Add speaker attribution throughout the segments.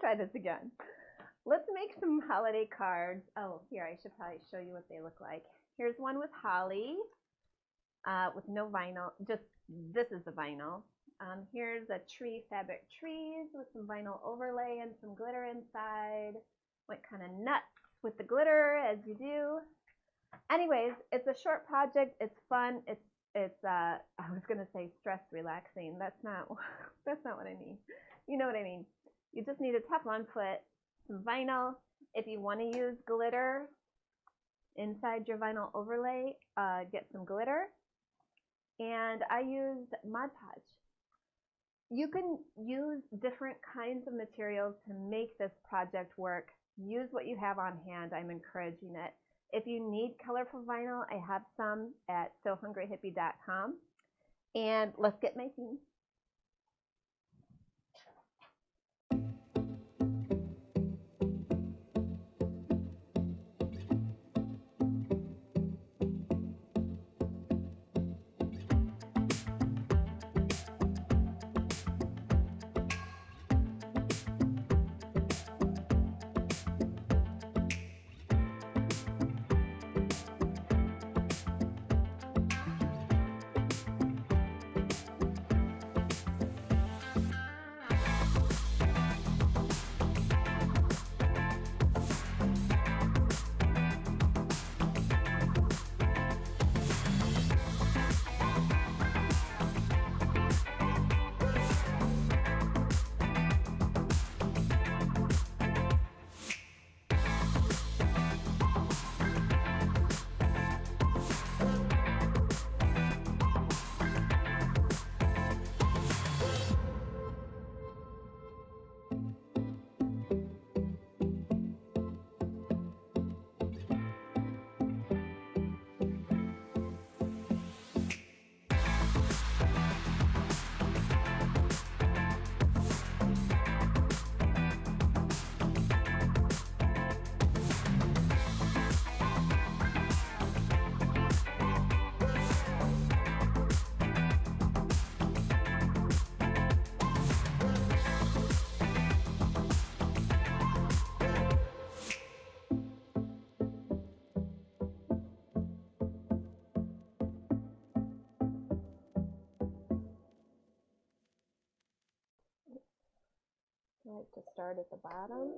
Speaker 1: try this again. Let's make some holiday cards. Oh, here, I should probably show you what they look like. Here's one with holly, with no vinyl. Just, this is the vinyl. Here's a tree, fabric trees with some vinyl overlay and some glitter inside. Went kind of nuts with the glitter, as you do. Anyways, it's a short project. It's fun. It's I was gonna say stress relaxing. That's not what I mean. You know what I mean. You just need a Teflon foot, some vinyl. If you want to use glitter inside your vinyl overlay, get some glitter. And I used Mod Podge. You can use different kinds of materials to make this project work. Use what you have on hand. I'm encouraging it. If you need colorful vinyl, I have some at sewhungryhippie.com. And let's get making. I like to start at the bottom.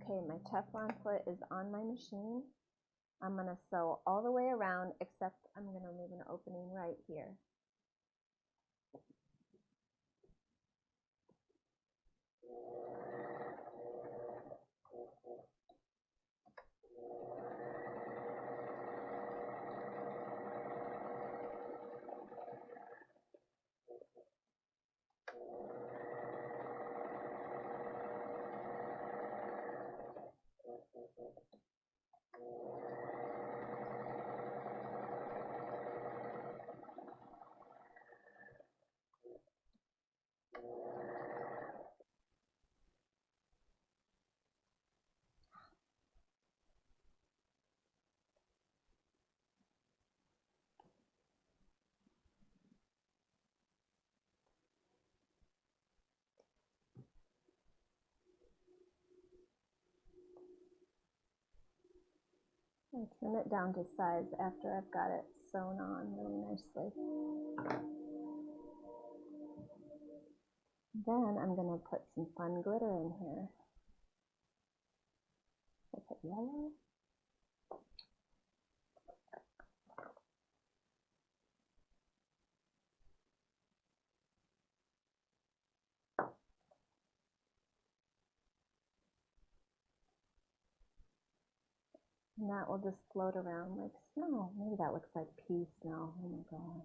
Speaker 1: Okay, my Teflon foot is on my machine. I'm going to sew all the way around, except I'm going to leave an opening right here. I trim it down to size after I've got it sewn on really nicely. Then I'm going to put some fun glitter in here. I put yellow. And that will just float around like snow. Maybe that looks like pea snow. Oh my God.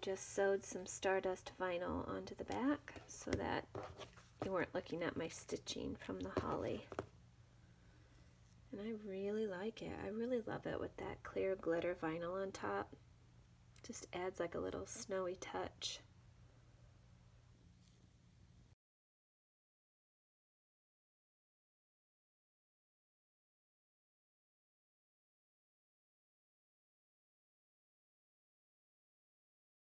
Speaker 1: just sewed some Stardust vinyl onto the back so that you weren't looking at my stitching from the holly. And I really like it. I really love it with that clear glitter vinyl on top. Just adds like a little snowy touch.